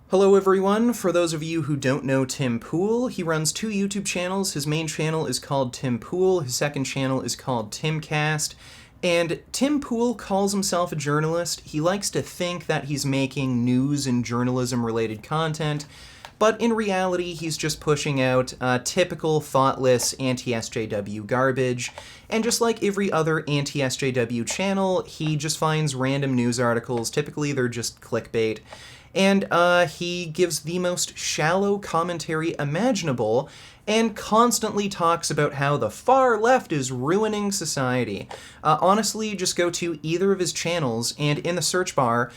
Hello everyone. For those of you who don't know Tim Pool, he runs two YouTube channels. His main channel is called Tim Pool, his second channel is called Timcast, and Tim Pool calls himself a journalist. He likes to think that he's making news and journalism related content, but in reality he's just pushing out typical thoughtless anti-SJW garbage, and just like every other anti-SJW channel, he just finds random news articles. Typically they're just clickbait. And he gives the most shallow commentary imaginable and constantly talks about how the far left is ruining society. Honestly, just go to either of his channels and in the search bar,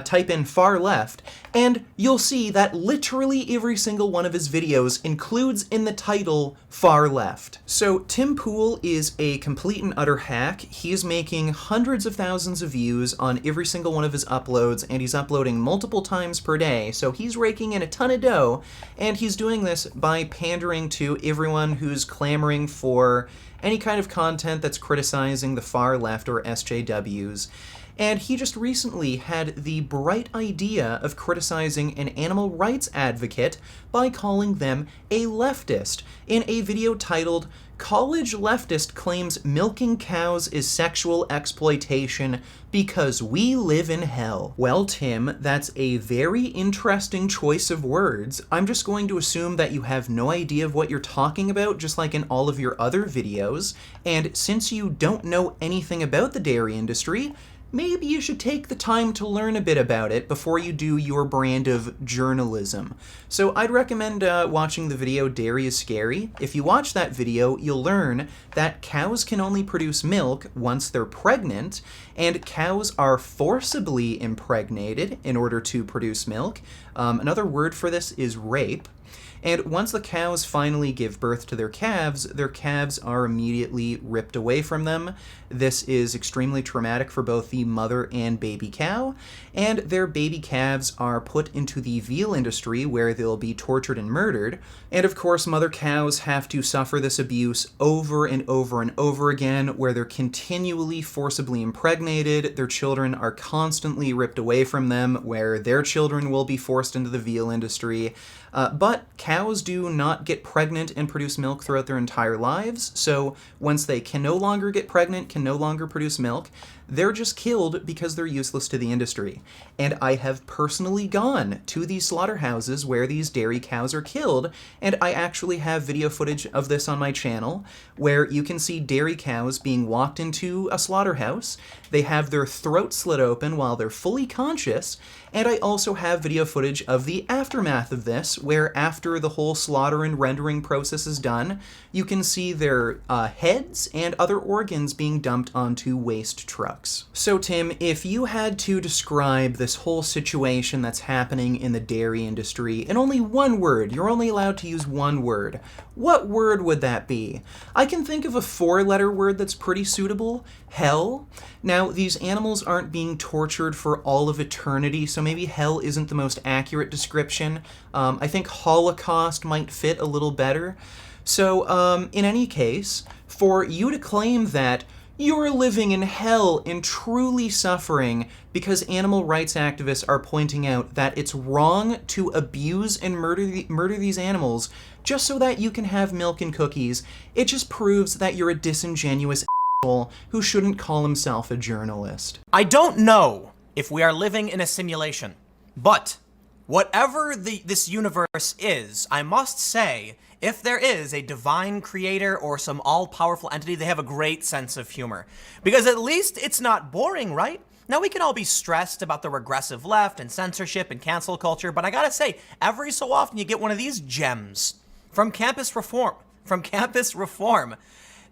type in far left, and you'll see that literally every single one of his videos includes in the title far left. So Tim Pool is a complete and utter hack. He's making hundreds of thousands of views on every single one of his uploads, and he's uploading multiple times per day, so he's raking in a ton of dough, and he's doing this by pandering to everyone who's clamoring for any kind of content that's criticizing the far left or SJWs. And he just recently had the bright idea of criticizing an animal rights advocate by calling them a leftist in a video titled, "College Leftist Claims Milking Cows is Sexual Exploitation Because We Live in Hell." Well, Tim, that's a very interesting choice of words. I'm just going to assume that you have no idea of what you're talking about, just like in all of your other videos, and since you don't know anything about the dairy industry, maybe you should take the time to learn a bit about it before you do your brand of journalism. So I'd recommend watching the video Dairy is Scary. If you watch that video, you'll learn that cows can only produce milk once they're pregnant, and cows are forcibly impregnated in order to produce milk. Another word for this is rape. And once the cows finally give birth to their calves are immediately ripped away from them. This is extremely traumatic for both the mother and baby cow, and their baby calves are put into the veal industry where they'll be tortured and murdered. And of course, mother cows have to suffer this abuse over and over and over again, where they're continually forcibly impregnated, their children are constantly ripped away from them, where their children will be forced into the veal industry. But cows do not get pregnant and produce milk throughout their entire lives, so once they can no longer get pregnant, can no longer produce milk, they're just killed because they're useless to the industry. And I have personally gone to these slaughterhouses where these dairy cows are killed, and I actually have video footage of this on my channel, where you can see dairy cows being walked into a slaughterhouse. They have their throats slit open while they're fully conscious, and I also have video footage of the aftermath of this, where after the whole slaughter and rendering process is done, you can see their heads and other organs being dumped onto waste trucks. So Tim, if you had to describe this whole situation that's happening in the dairy industry in only one word, you're only allowed to use one word, what word would that be? I can think of a four-letter word that's pretty suitable: hell. Now, these animals aren't being tortured for all of eternity, so maybe hell isn't the most accurate description. I think Holocaust might fit a little better. So, in any case, for you to claim that you're living in hell and truly suffering because animal rights activists are pointing out that it's wrong to abuse and murder these animals just so that you can have milk and cookies, it just proves that you're a disingenuous asshole who shouldn't call himself a journalist. I don't know if we are living in a simulation, but whatever this universe is, I must say, if there is a divine creator or some all-powerful entity, they have a great sense of humor. Because at least it's not boring, right? Now, we can all be stressed about the regressive left and censorship and cancel culture, but I gotta say, every so often you get one of these gems from campus reform.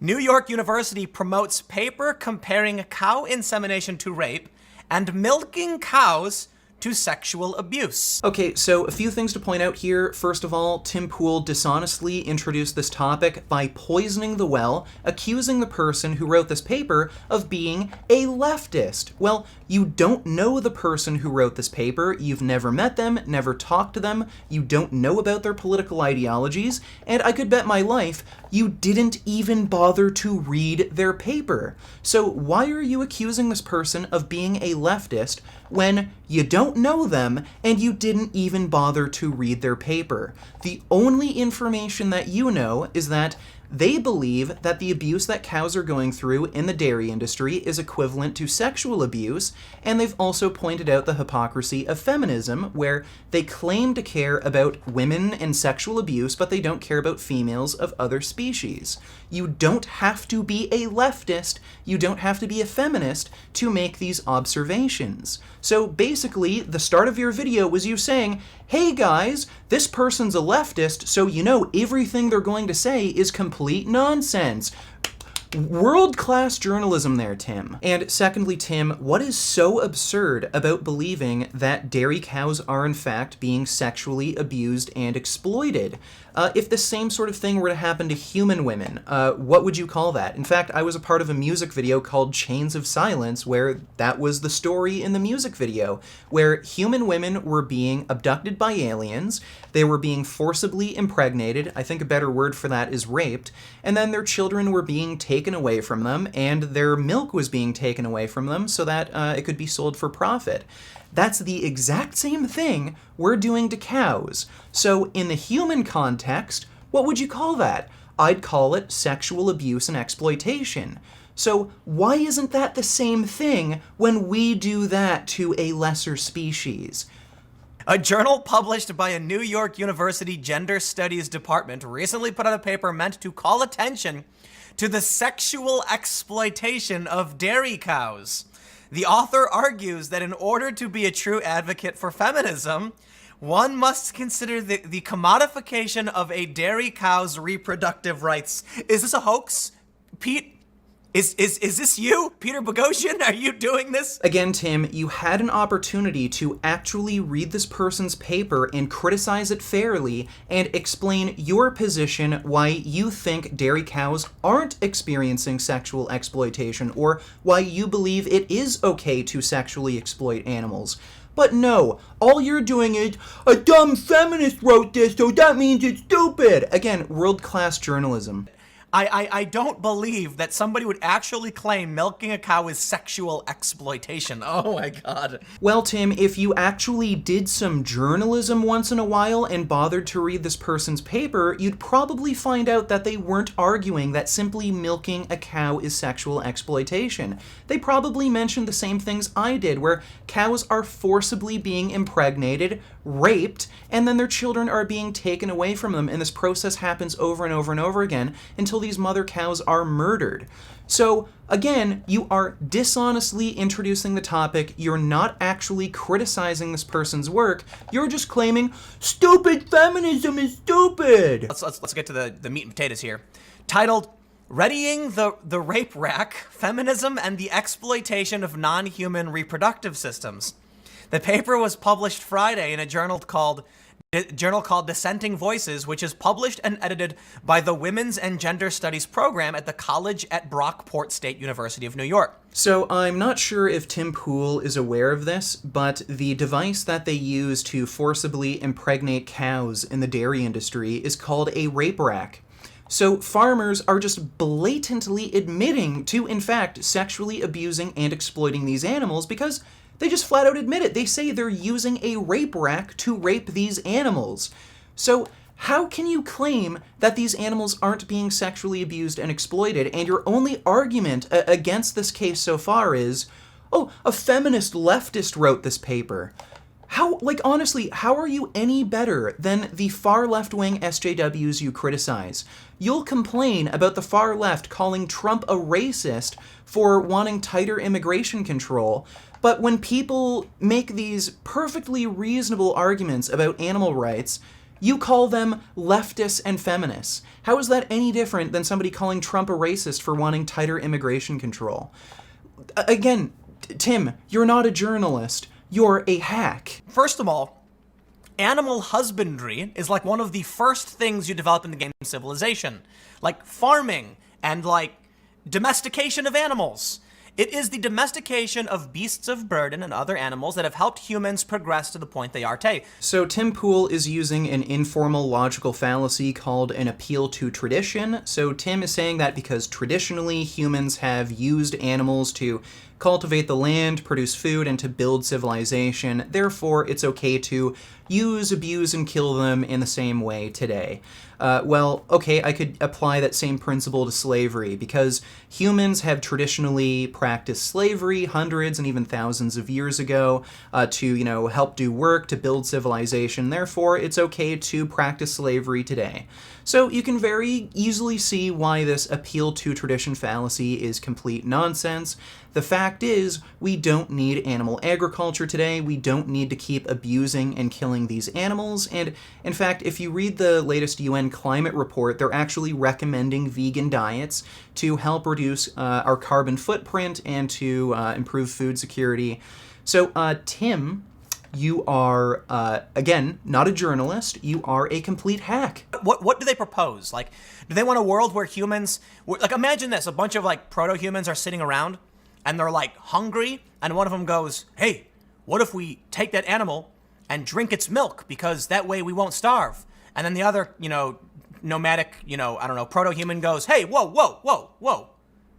New York University promotes paper comparing cow insemination to rape and milking cows to sexual abuse. Okay, so a few things to point out here. First of all, Tim Pool dishonestly introduced this topic by poisoning the well, accusing the person who wrote this paper of being a leftist. Well, you don't know the person who wrote this paper, you've never met them, never talked to them, you don't know about their political ideologies, and I could bet my life you didn't even bother to read their paper. So why are you accusing this person of being a leftist when you don't know them, and you didn't even bother to read their paper. The only information that you know is that they believe that the abuse that cows are going through in the dairy industry is equivalent to sexual abuse, and they've also pointed out the hypocrisy of feminism, where they claim to care about women and sexual abuse, but they don't care about females of other species. You don't have to be a leftist, you don't have to be a feminist to make these observations. So basically, the start of your video was you saying, hey guys, this person's a leftist, so you know everything they're going to say is complete nonsense. World-class journalism there, Tim. And secondly, Tim, what is so absurd about believing that dairy cows are in fact being sexually abused and exploited? If the same sort of thing were to happen to human women, what would you call that? In fact, I was a part of a music video called Chains of Silence, where that was the story in the music video, where human women were being abducted by aliens, they were being forcibly impregnated, I think a better word for that is raped, and then their children were being taken away from them, and their milk was being taken away from them so that it could be sold for profit. That's the exact same thing we're doing to cows. So in the human context, what would you call that? I'd call it sexual abuse and exploitation. So why isn't that the same thing when we do that to a lesser species? A journal published by a New York University Gender Studies department recently put out a paper meant to call attention to the sexual exploitation of dairy cows. The author argues that in order to be a true advocate for feminism, one must consider the commodification of a dairy cow's reproductive rights. Is this a hoax? Pete, is this you? Peter Boghossian, are you doing this? Again, Tim, you had an opportunity to actually read this person's paper and criticize it fairly and explain your position why you think dairy cows aren't experiencing sexual exploitation or why you believe it is okay to sexually exploit animals. But no, all you're doing is, a dumb feminist wrote this, so that means it's stupid. Again, world-class journalism. I don't believe that somebody would actually claim milking a cow is sexual exploitation. Oh my god. Well, Tim, if you actually did some journalism once in a while and bothered to read this person's paper, you'd probably find out that they weren't arguing that simply milking a cow is sexual exploitation. They probably mentioned the same things I did, where cows are forcibly being impregnated, raped, and then their children are being taken away from them, and this process happens over and over and over again until these mother cows are murdered. So, again, you are dishonestly introducing the topic, you're not actually criticizing this person's work, you're just claiming, stupid feminism is stupid! Let's get to the meat and potatoes here. Titled, Readying the Rape Rack, Feminism and the Exploitation of Non-Human Reproductive Systems. The paper was published Friday in a journal called Dissenting Voices, which is published and edited by the Women's and Gender Studies program at the College at Brockport State University of New York. So I'm not sure if Tim Pool is aware of this, but the device that they use to forcibly impregnate cows in the dairy industry is called a rape rack. So farmers are just blatantly admitting to, in fact, sexually abusing and exploiting these animals because they just flat out admit it. They say they're using a rape rack to rape these animals. So how can you claim that these animals aren't being sexually abused and exploited, and your only argument against this case so far is, oh, a feminist leftist wrote this paper? How, honestly, how are you any better than the far left-wing SJWs you criticize? You'll complain about the far left calling Trump a racist for wanting tighter immigration control, but when people make these perfectly reasonable arguments about animal rights, you call them leftists and feminists. How is that any different than somebody calling Trump a racist for wanting tighter immigration control? Again, Tim, you're not a journalist. You're a hack. First of all, animal husbandry is like one of the first things you develop in the game of civilization. Like farming and domestication of animals. It is the domestication of beasts of burden and other animals that have helped humans progress to the point they are today. So Tim Pool is using an informal logical fallacy called an appeal to tradition. So Tim is saying that because traditionally humans have used animals to cultivate the land, produce food, and to build civilization. Therefore, it's okay to use, abuse, and kill them in the same way today. Well, okay, I could apply that same principle to slavery, because humans have traditionally practiced slavery hundreds and even thousands of years ago to, help do work, to build civilization. Therefore, it's okay to practice slavery today. So you can very easily see why this appeal to tradition fallacy is complete nonsense. The fact is, we don't need animal agriculture today. We don't need to keep abusing and killing these animals. And in fact, if you read the latest UN climate report, they're actually recommending vegan diets to help reduce our carbon footprint and to improve food security. So, Tim, you are, again, not a journalist. You are a complete hack. What do they propose? Like, do they want a world where humans, like, imagine this, a bunch of, like, proto-humans are sitting around, and they're, like, hungry, and one of them goes, hey, what if we take that animal and drink its milk, because that way we won't starve? And then the other, nomadic, proto-human goes, hey, whoa.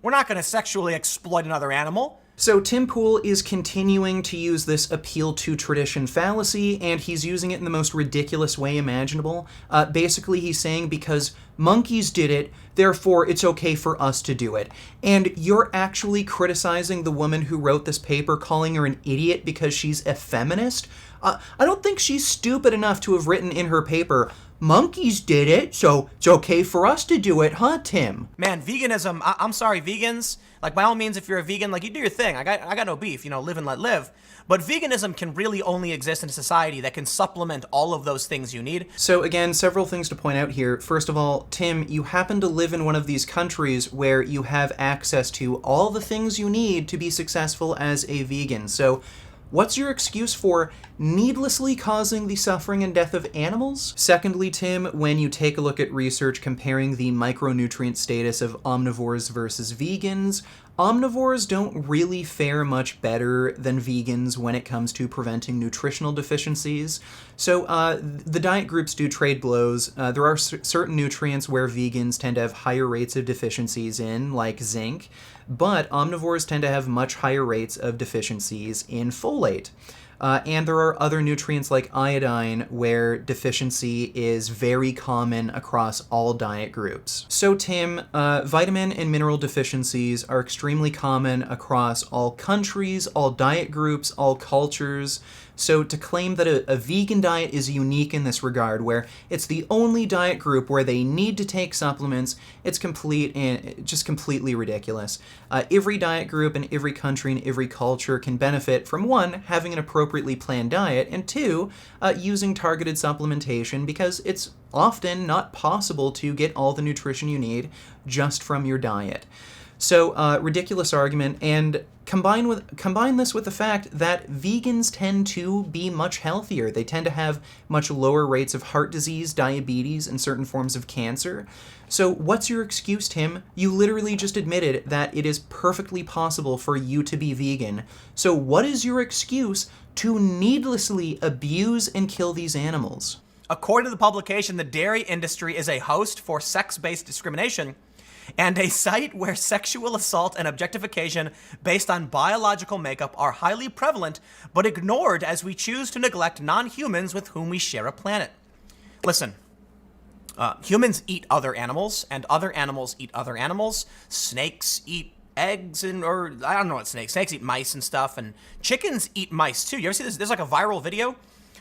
We're not going to sexually exploit another animal. So Tim Pool is continuing to use this appeal to tradition fallacy, and he's using it in the most ridiculous way imaginable. Basically, he's saying because monkeys did it, therefore it's okay for us to do it. And you're actually criticizing the woman who wrote this paper, calling her an idiot because she's a feminist? I don't think she's stupid enough to have written in her paper, monkeys did it, so it's okay for us to do it, huh, Tim? Man, veganism, I'm sorry, vegans, like, by all means, if you're a vegan, like, you do your thing. I got no beef, live and let live. But veganism can really only exist in a society that can supplement all of those things you need. So again, several things to point out here. First of all, Tim, you happen to live in one of these countries where you have access to all the things you need to be successful as a vegan. So what's your excuse for needlessly causing the suffering and death of animals? Secondly, Tim, when you take a look at research comparing the micronutrient status of omnivores versus vegans, omnivores don't really fare much better than vegans when it comes to preventing nutritional deficiencies. So the diet groups do trade blows. There are certain nutrients where vegans tend to have higher rates of deficiencies in, like zinc, but omnivores tend to have much higher rates of deficiencies in folate. And there are other nutrients like iodine where deficiency is very common across all diet groups. So Tim, vitamin and mineral deficiencies are extremely common across all countries, all diet groups, all cultures. So to claim that a vegan diet is unique in this regard, where it's the only diet group where they need to take supplements, it's complete and just completely ridiculous. Every diet group in every country and every culture can benefit from, one, having an appropriately planned diet, and two, using targeted supplementation, because it's often not possible to get all the nutrition you need just from your diet. So, ridiculous argument, and combine this with the fact that vegans tend to be much healthier. They tend to have much lower rates of heart disease, diabetes, and certain forms of cancer. So what's your excuse, Tim? You literally just admitted that it is perfectly possible for you to be vegan. So what is your excuse to needlessly abuse and kill these animals? According to the publication, the dairy industry is a host for sex-based discrimination and a site where sexual assault and objectification based on biological makeup are highly prevalent, but ignored as we choose to neglect non-humans with whom we share a planet. Listen, humans eat other animals, and other animals eat other animals. Snakes eat eggs, or I don't know what snakes eat mice and stuff, and chickens eat mice too. You ever see this? There's like a viral video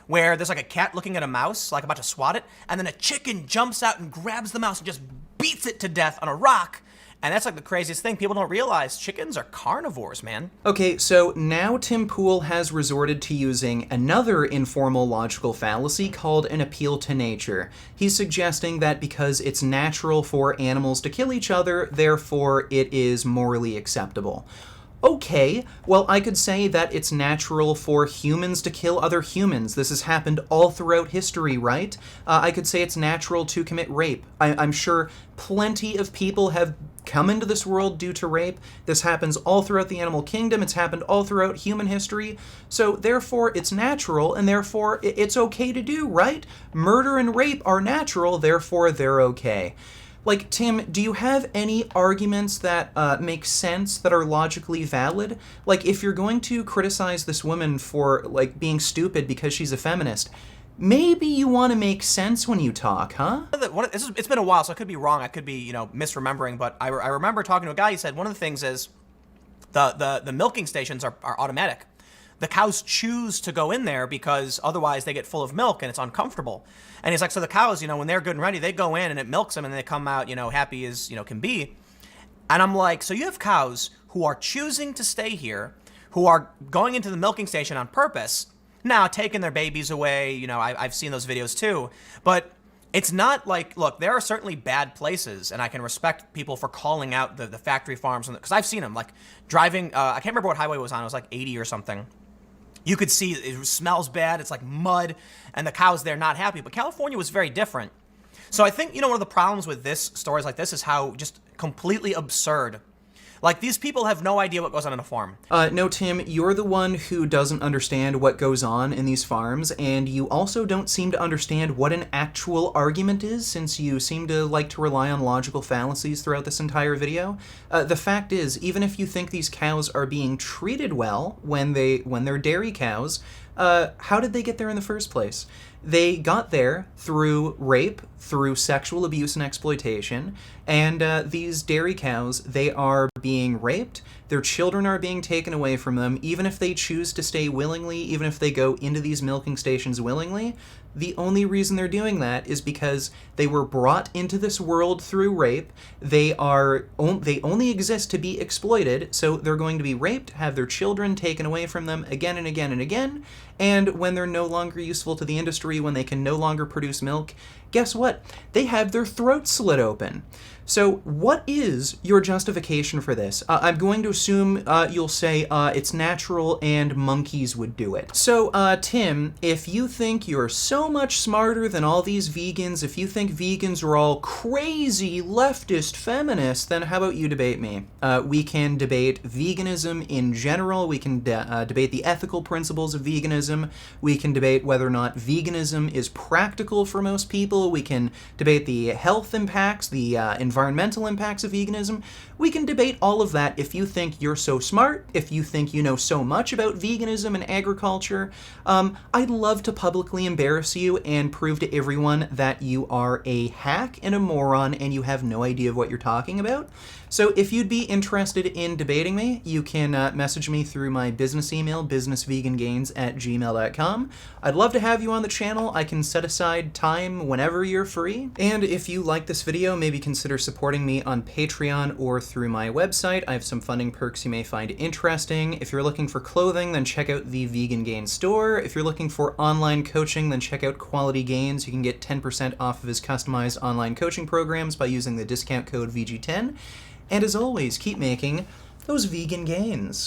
where there's like a cat looking at a mouse, like about to swat it, and then a chicken jumps out and grabs the mouse and just beats it to death on a rock. And that's like the craziest thing. People don't realize chickens are carnivores, man. Okay, so now Tim Pool has resorted to using another informal logical fallacy called an appeal to nature. He's suggesting that because it's natural for animals to kill each other, therefore it is morally acceptable. Okay, well, I could say that it's natural for humans to kill other humans. This has happened all throughout history, right? I could say it's natural to commit rape. I'm sure plenty of people have come into this world due to rape. This happens all throughout the animal kingdom. It's happened all throughout human history. So therefore, it's natural, and therefore, it's okay to do, right? Murder and rape are natural, therefore they're okay. Like, Tim, do you have any arguments that make sense, that are logically valid? Like, if you're going to criticize this woman for, like, being stupid because she's a feminist, maybe you want to make sense when you talk, huh? It's been a while, so I could be wrong. I could be, misremembering, but I remember talking to a guy. He said one of the things is the milking stations are automatic. The cows choose to go in there because otherwise they get full of milk and it's uncomfortable. And he's like, so the cows, when they're good and ready, they go in and it milks them and they come out, happy as, can be. And I'm like, so you have cows who are choosing to stay here, who are going into the milking station on purpose, now taking their babies away. I've seen those videos too, but it's not like, look, there are certainly bad places, and I can respect people for calling out the factory farms, because I've seen them, like, driving, I can't remember what highway it was on, it was like 80 or something. You could see it smells bad, it's like mud, and the cows there not happy, but California was very different. So I think, one of the problems with stories like this is how just completely absurd. Like, these people have no idea what goes on in a farm. No, Tim, you're the one who doesn't understand what goes on in these farms, and you also don't seem to understand what an actual argument is, since you seem to like to rely on logical fallacies throughout this entire video. The fact is, even if you think these cows are being treated well when they're dairy cows, how did they get there in the first place? They got there through rape, through sexual abuse and exploitation, and these dairy cows, they are being raped, their children are being taken away from them, even if they choose to stay willingly, even if they go into these milking stations willingly. The only reason they're doing that is because they were brought into this world through rape. They only exist to be exploited, so they're going to be raped, have their children taken away from them again and again and again, and when they're no longer useful to the industry, when they can no longer produce milk, guess what? They have their throats slit open. So what is your justification for this? I'm going to assume you'll say it's natural and monkeys would do it. So, Tim, if you think you're so much smarter than all these vegans, if you think vegans are all crazy leftist feminists, then how about you debate me? We can debate veganism in general. We can debate the ethical principles of veganism. We can debate whether or not veganism is practical for most people. We can debate the health impacts, the environmental impacts of veganism. We can debate all of that if you think you're so smart, if you think you know so much about veganism and agriculture. I'd love to publicly embarrass you and prove to everyone that you are a hack and a moron and you have no idea of what you're talking about. So if you'd be interested in debating me, you can message me through my business email, businessvegangains@gmail.com. I'd love to have you on the channel. I can set aside time whenever you're free. And if you like this video, maybe consider supporting me on Patreon or through my website. I have some funding perks you may find interesting. If you're looking for clothing, then check out the Vegan Gains store. If you're looking for online coaching, then check out Quality Gains. You can get 10% off of his customized online coaching programs by using the discount code VG10. And as always, keep making those vegan gains.